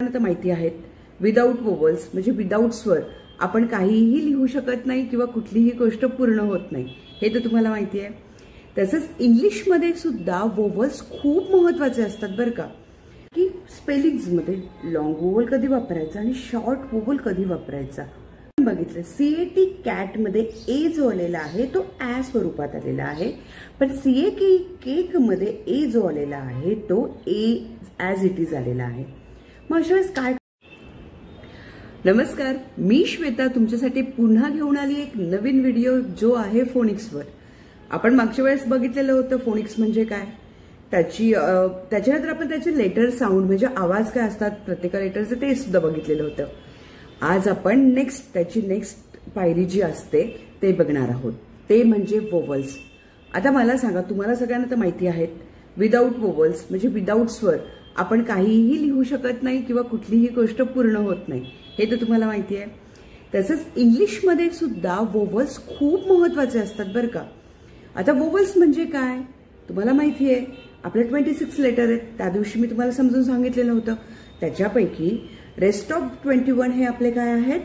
तर माहिती आहेत, विदाऊट वोवल्स म्हणजे विदाऊट स्वर आपण काहीही लिहू शकत नाही किंवा कुठलीही गोष्ट पूर्ण होत नाही, हे तर तुम्हाला माहिती आहे. तसंच इंग्लिशमध्ये सुद्धा वोवल्स खूप महत्वाचे असतात बरं का. की स्पेलिंग्समध्ये लॉंग वोवल कधी वापरायचा आणि शॉर्ट वोवल कधी वापरायचा बघितलं. सीएटी कॅट मध्ये ए जो आलेला आहे तो ऍ स्वरूपात आलेला आहे, पण सीएकी केक मध्ये ए जो आलेला आहे तो ए ऍज इट इज आलेला आहे. मग अशा वेळेस काय. नमस्कार, मी श्वेता तुमच्यासाठी पुन्हा घेऊन आली एक नवीन व्हिडिओ जो आहे फोनिक्सवर. आपण मागच्या वेळेस बघितलेलं होतं फोनिक्स म्हणजे काय, त्याच्यानंतर आपण त्याचे लेटर साऊंड म्हणजे आवाज काय असतात प्रत्येक लेटरचं ते सुद्धा बघितलेलं होतं. आज आपण त्याची नेक्स्ट पायरी जी असते ते बघणार आहोत, ते म्हणजे वोवल्स. आता मला सांगा, तुम्हाला सगळ्यांना तर माहिती आहेत, विदाऊट वोवल्स म्हणजे विदाऊट स्वर आपण काहीही लिहू शकत नाही किंवा कुठलीही गोष्ट पूर्ण होत नाही, हे तर तुम्हाला माहिती आहे. तसंच इंग्लिशमध्ये सुद्धा वोवल्स खूप महत्वाचे असतात बरं का. आता वोवल्स म्हणजे काय तुम्हाला माहिती आहे, आपले 26 लेटर आहेत. त्या दिवशी मी तुम्हाला समजून सांगितलेलं होतं. त्याच्यापैकी रेस्ट ऑफ 21 हे आपले काय आहेत,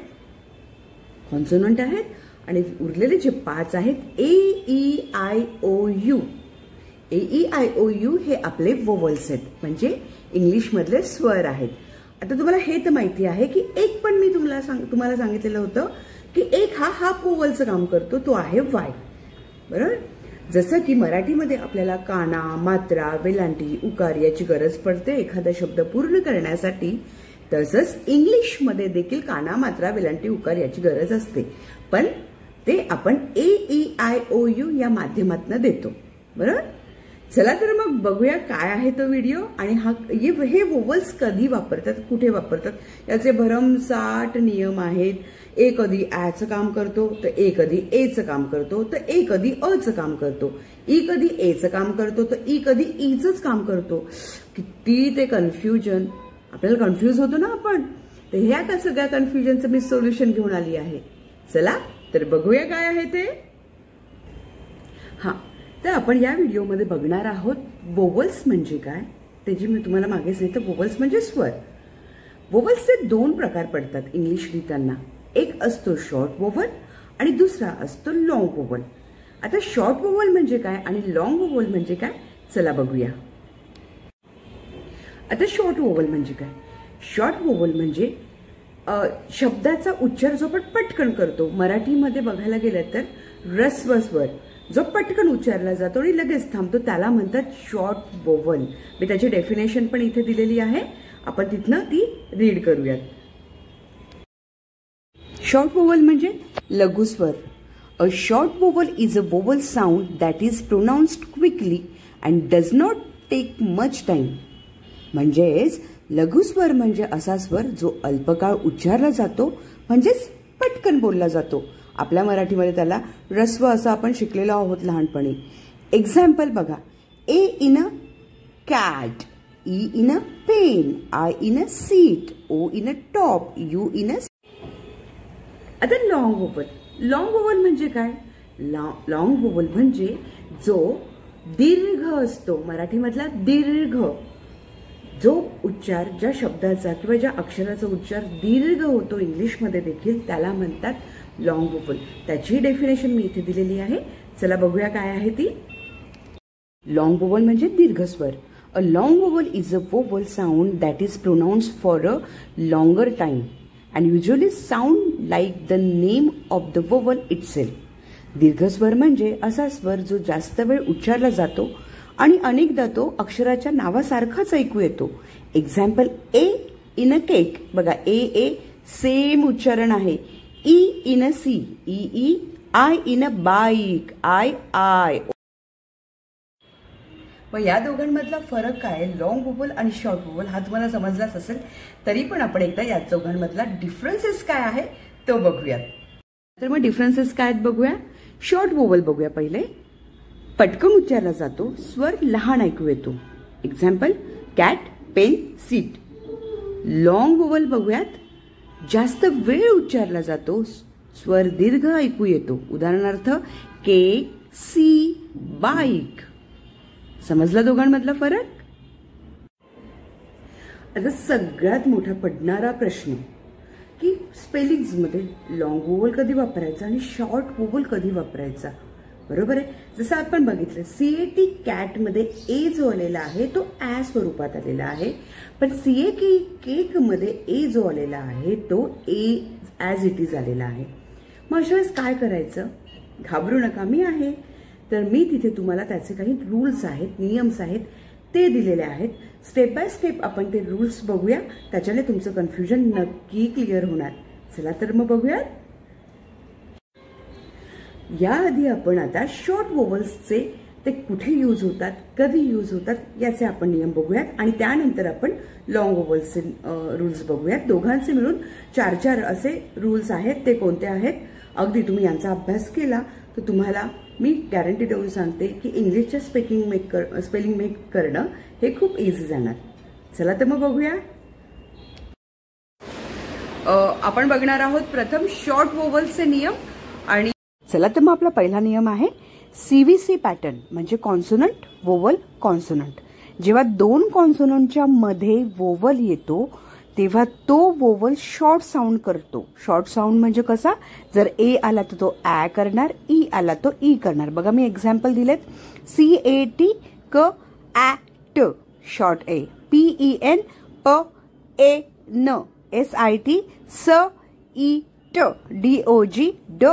कॉन्सोनंट आहेत, आणि उरलेले जे 5 आहेत AEIOU. AEIOU हे आपले वोवल्स आहेत, म्हणजे इंग्लिश मधले स्वर आहेत. आता तुम्हाला हे तर माहिती आहे की एक पण मी तुम्हाला सांगितलेलं होतं की एक हा हाफ वोवलचं काम करतो, तो आहे वाय. बरोबर. जसं की मराठीमध्ये आपल्याला काना, मात्रा, वेलांटी, उकार याची गरज पडते एखादा शब्द पूर्ण करण्यासाठी, तसंच इंग्लिशमध्ये देखील काना, मात्रा, वेलांटी, उकार याची गरज असते, पण ते आपण AEIOU या माध्यमातून देतो. बरोबर. चला तर मग बघूया काय आहे तो व्हिडिओ आणि हे वोवल्स कधी वापरतात, कुठे वापरतात, याचे भरमसाठ नियम आहेत. ए कधी ऍचं काम करतो, तर ए कधी एचं काम करतो, तर ए कधी अचं काम करतो, ई कधी एचं काम करतो, तर ई कधी ईचंच काम करतो. किती ते कन्फ्युजन, आपल्याला कन्फ्युज होतो ना आपण. तर ह्या का सगळ्या कन्फ्युजनचं मी सोल्युशन घेऊन आली आहे. चला तर बघूया काय आहे ते. तर आपण या व्हिडिओमध्ये बघणार आहोत वोवल्स म्हणजे काय, त्याची मी तुम्हाला मागे सांगितलं. वोवल्स म्हणजे स्वर. वोवल्सचे 2 प्रकार पडतात इंग्लिश लिहिताना. एक असतो शॉर्ट वोवल आणि दुसरा असतो लॉंग वोवल. आता शॉर्ट वोवल म्हणजे काय आणि लॉंग वोवल म्हणजे काय, चला बघूया. आता शॉर्ट वोवल म्हणजे काय. शॉर्ट वोवल म्हणजे शब्दाचा उच्चार जो आपण पटकन करतो. मराठीमध्ये बघायला गेलं तर ऱ्स्व स्वर जो पटकन उच्चारला जातो आणि लगेच थांबतो त्याला म्हणतात शॉर्ट वोवल. मी त्याची डेफिनेशन पण इथे दिलेली आहे, आपण तिथनं ती रीड करूयात. शॉर्ट वोवल म्हणजे लघुस्वर. A short vowel is a vowel sound that is pronounced quickly and does not take much time. म्हणजेच लघुस्वर म्हणजे असा स्वर जो अल्पकाळ उच्चारला जातो, म्हणजेच पटकन बोलला जातो. आपल्या मराठीमध्ये त्याला ऱ्स्व असं आपण शिकलेलो आहोत लहानपणी. एक्झाम्पल बघा. A in a cat, E in a pen, I in a sit, O in a top, U in a. आता लॉंग वोवल. लॉंग वोवल म्हणजे काय. लॉंग वोवल म्हणजे जो दीर्घ असतो, मराठीमधला दीर्घ जो उच्चार, ज्या शब्दाचा किंवा ज्या अक्षराचा उच्चार दीर्घ होतो इंग्लिशमध्ये देखील, त्याला म्हणतात लॉंग वोवल. त्याची डेफिनेशन मी इथे दिलेली आहे. चला बघूया काय आहे ती. लॉंग वोवल म्हणजे दीर्घ स्वर. A long vowel is a vowel sound that is pronounced for a longer time and usually sound like the name of the vowel itself. दीर्घ स्वर म्हणजे असा स्वर जो जास्त वेळ उच्चारला जातो आणि अनेकदा तो अक्षराच्या नावासारखाच ऐकू येतो. Example A in a cake. बघा, ए सेम उच्चारण आहे. E in a sea, E, I in a bike, I. मग या दोघांमधला फरक काय, लॉंग वोवल आणि शॉर्ट वोवल, हा तुम्हाला समजलाच असेल. तरी पण आपण एकदा या दोघांमधला डिफरन्सेस काय आहे तो बघूयात. तर मग डिफरन्सेस काय आहेत बघूया. शॉर्ट वोवल बघूया पहिले. पटकन उच्चारला जातो, स्वर लहान ऐकू येतो. Example cat, pen, seat. Long vowel बघूयात. जास्त वेळ उच्चारला जातो, स्वर दीर्घ ऐकू येतो. उदाहरणार्थ केक, सी, बाईक. समजला दोघांमधला फरक. आता सगळ्यात मोठा पडणारा प्रश्न की स्पेलिंग्समध्ये लॉंग वोवल कधी वापरायचा आणि शॉर्ट वोवल कधी वापरायचा, बरोबर आहे. जसं आपण बघितलं CAT कॅट मध्ये ए जो आलेला आहे तो ॲ स्वरूपात आलेला आहे, पण CAK केक मध्ये ए जो आलेला आहे तो ए ॲज इट इज आलेला आहे. मग अशा वेळेस काय करायचं? घाबरू नका, मी आहे. तर मी तिथे तुम्हाला त्याचे काही रूल्स आहेत, नियम्स आहेत ते दिलेले आहेत. स्टेप बाय स्टेप आपण ते रूल्स बघूया, त्याच्याने तुमचं कन्फ्युजन नक्की क्लिअर होणार. चला तर मग बघूयात. याआधी आपण आता शॉर्ट वोवल्सचे ते कुठे यूज होतात, कधी यूज होतात याचे आपण नियम बघूयात आणि त्यानंतर आपण लॉंग वोवल्सचे रूल्स बघूयात. दोघांचे मिळून 4 असे रूल्स आहेत. ते कोणते आहेत? अगदी तुम्ही यांचा अभ्यास केला तर तुम्हाला मी गॅरंटी देऊन सांगते की इंग्लिशच्या स्पेलिंग मेक करणं हे खूप इझी जाणार. चला तर मग बघूया. आपण बघणार आहोत प्रथम शॉर्ट वोवल्सचे नियम. आणि चला तर मग आपला पहिला नियम आहे CVC पॅटर्न म्हणजे कॉन्सोनंट वोवल कॉन्सोनंट. जेव्हा 2 कॉन्सोनंटच्या मध्ये वोवल येतो तेव्हा तो वोवल शॉर्ट साऊंड करतो. शॉर्ट साऊंड म्हणजे कसा? जर ए आला तर तो ॲ करणार, ई आला तो ई करणार. बघा मी एक्झाम्पल दिलेत. CAT क ॲट शॉर्ट ए, PEN प ए न, SIT स ई ट, DOG ड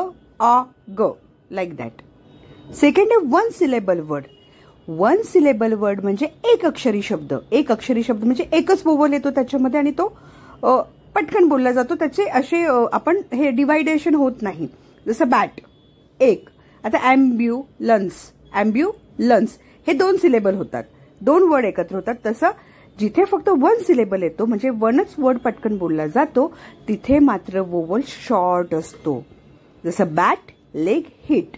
आ ग, लाईक दॅट. सेकंड आहे 1 सिलेबल वर्ड. 1 सिलेबल वर्ड म्हणजे एक अक्षरी शब्द. एक अक्षरी शब्द म्हणजे एकच वोवल येतो त्याच्यामध्ये आणि तो पटकन बोलला जातो. त्याचे असे आपण हे डिवायडेशन होत नाही. जसं बॅट एक. आता ॲम्ब्युलन्स हे 2 सिलेबल होतात, 2 वर्ड एकत्र होतात. तसं जिथे फक्त 1 सिलेबल येतो म्हणजे 1च वर्ड पटकन बोलला जातो तिथे मात्र वोवल शॉर्ट असतो. जसं bat, leg, hit.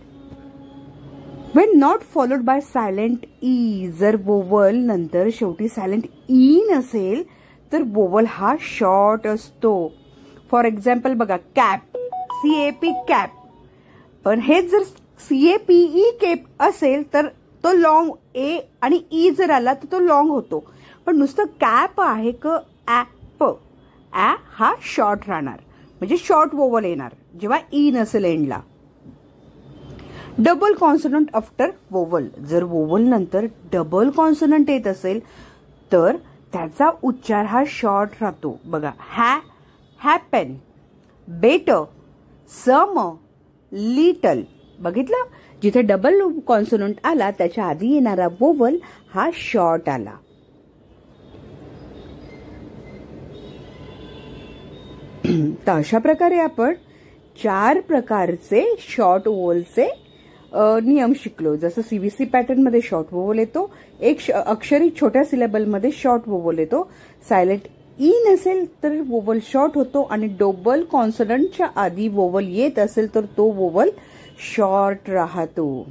When not followed by silent E, जर वोवल नंतर शेवटी सायलेंट ई नसेल तर वोवल हा शॉर्ट असतो. फॉर एक्झाम्पल बघा कॅप, CAP कॅप. पण हे जर CAPE केप असेल तर तो लॉंग, ए आणि ई जर आला तर तो लॉंग होतो. पण नुसतं कॅप आहे क ॲप, ॲ हा शॉर्ट राहणार म्हणजे शॉर्ट वोवल येणार जेव्हा ई नसेल एंडला. Double consonant after vowel. जर वोवल नंतर डबल कॉन्सोनंट येत असेल तर त्याचा उच्चार हा शॉर्ट राहतो. बघा हॅपन, बेटर, सम, लिटल. बघितलं? जिथे डबल कॉन्सोनंट आला त्याच्या आधी येणारा वोवल हा शॉर्ट आला. तर अशा प्रकारे आपण 4 प्रकारचे शॉर्ट वोवलचे नियम शिकलो. जसं CVC पॅटर्न मध्ये शॉर्ट वोवल येतो, एक अक्षरी छोट्या सिलेबल मध्ये शॉर्ट वोवल येतो, सायलेंट ई नसेल तर वोवल शॉर्ट होतो आणि डबल कॉन्सोनंटच्या आधी वोवल येत असेल तर तो वोवल शॉर्ट राहतो.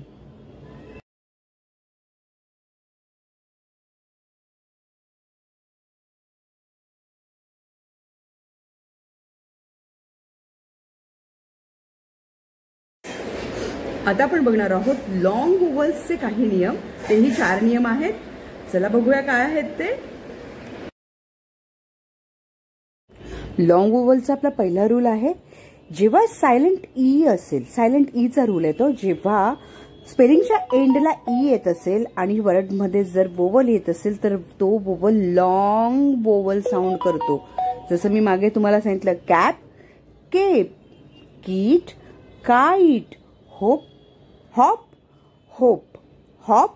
आता आपण बघणार आहोत लॉंग वोवल्सचे काही नियम. तेही 4 नियम आहेत. चला बघूया काय आहेत ते. लॉंग वोवलचा आपला पहिला रूल आहे जेव्हा सायलेंट ई असेल, सायलेंट ईचा रूल येतो जेव्हा स्पेलिंगच्या एंडला ई येत असेल आणि वर्डमध्ये जर वोवल येत असेल तर तो वोवल लॉंग वोवल साऊंड करतो. जसं मी मागे तुम्हाला सांगितलं cap, cape, kit, kite, hope, hop, hope, hop,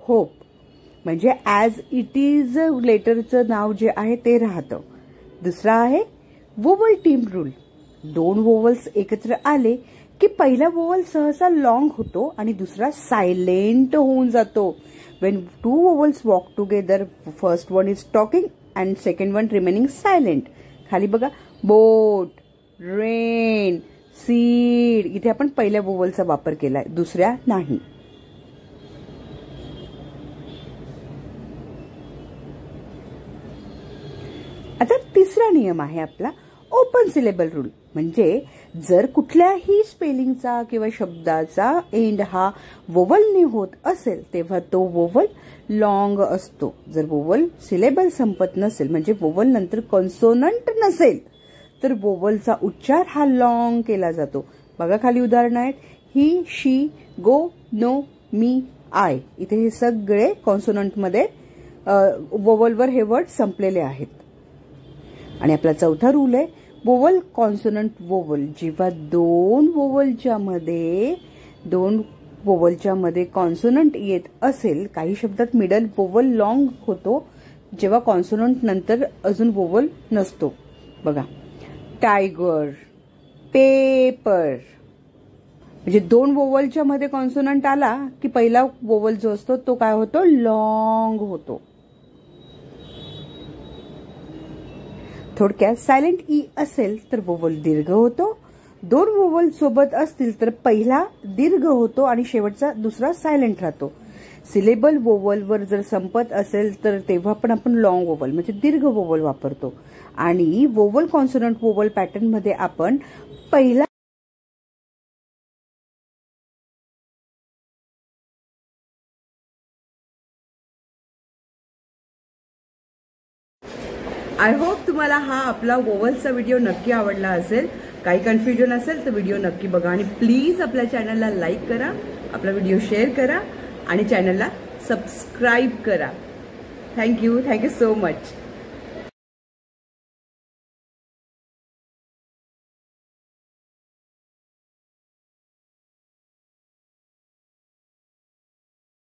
hope. म्हणजे ॲज इट इज लेटरचं नाव जे आहे ते राहतं. दुसरा आहे वोवल टीम रूल. 2 वोवल्स एकत्र आले की पहिला वोवल सहसा लॉंग होतो आणि दुसरा सायलेंट होऊन जातो. Wien 2 vowels walk together, first one is talking and second one remaining silent. खाली बघा बोट, रेन, सीड. इथे आपण पहिल्या वोवलचा वापर केलाय, दुसऱ्या नाही. आता तिसरा नियम आहे आपला ओपन सिलेबल रूल. म्हणजे जर कुठल्याही स्पेलिंगचा किंवा शब्दाचा एंड हा वोवलने होत असेल तेव्हा तो वोवल लॉंग असतो. जर वोवल सिलेबल संपत नसेल म्हणजे वोवल नंतर कॉन्सोनंट नसेल तर वोवलचा उच्चार हा लॉंग केला जातो. बघा खाली उदाहरण आहेत. ही, शी, गो, नो, मी, आय. इथे हे सगळे कॉन्सोनंटमध्ये वोवलवर हे वर्ड संपलेले आहेत. आणि आपला चौथा रूल आहे वोवल कॉन्सोनंट वोवल. जेव्हा दोन वोवलच्या मध्ये कॉन्सोनंट येत असेल, काही शब्दात मिडल वोवल लॉंग होतो जेव्हा कॉन्सोनंट नंतर अजून वोवल नसतो. बघा टायगर, पेपर. म्हणजे दोन वोवलच्या मध्ये कॉन्सोनंट आला की पहिला वोवल जो असतो तो काय होतो, लॉंग होतो. थोडक्यात सायलेंट ई असेल तर वोवल दीर्घ होतो. दोन वोवल सोबत असतील तर पहिला दीर्घ होतो आणि शेवटचा दुसरा सायलेंट राहतो. सिलेबल वोवलवर जर संपत असेल तर तेव्हा पण आपण लॉंग वोवल म्हणजे दीर्घ वोवल वापरतो. आणि वोवल कॉन्सोनंट वोवल पॅटर्न मध्ये आपण पहिला आय होप तुम्हाला हा आपला वोवलचा व्हिडिओ नक्की आवडला असेल. काही कन्फ्युजन असेल तर व्हिडिओ नक्की बघा आणि प्लीज आपल्या चॅनलला लाईक करा, आपला व्हिडिओ शेअर करा आणि चॅनलला सबस्क्राईब करा. Thank you so much.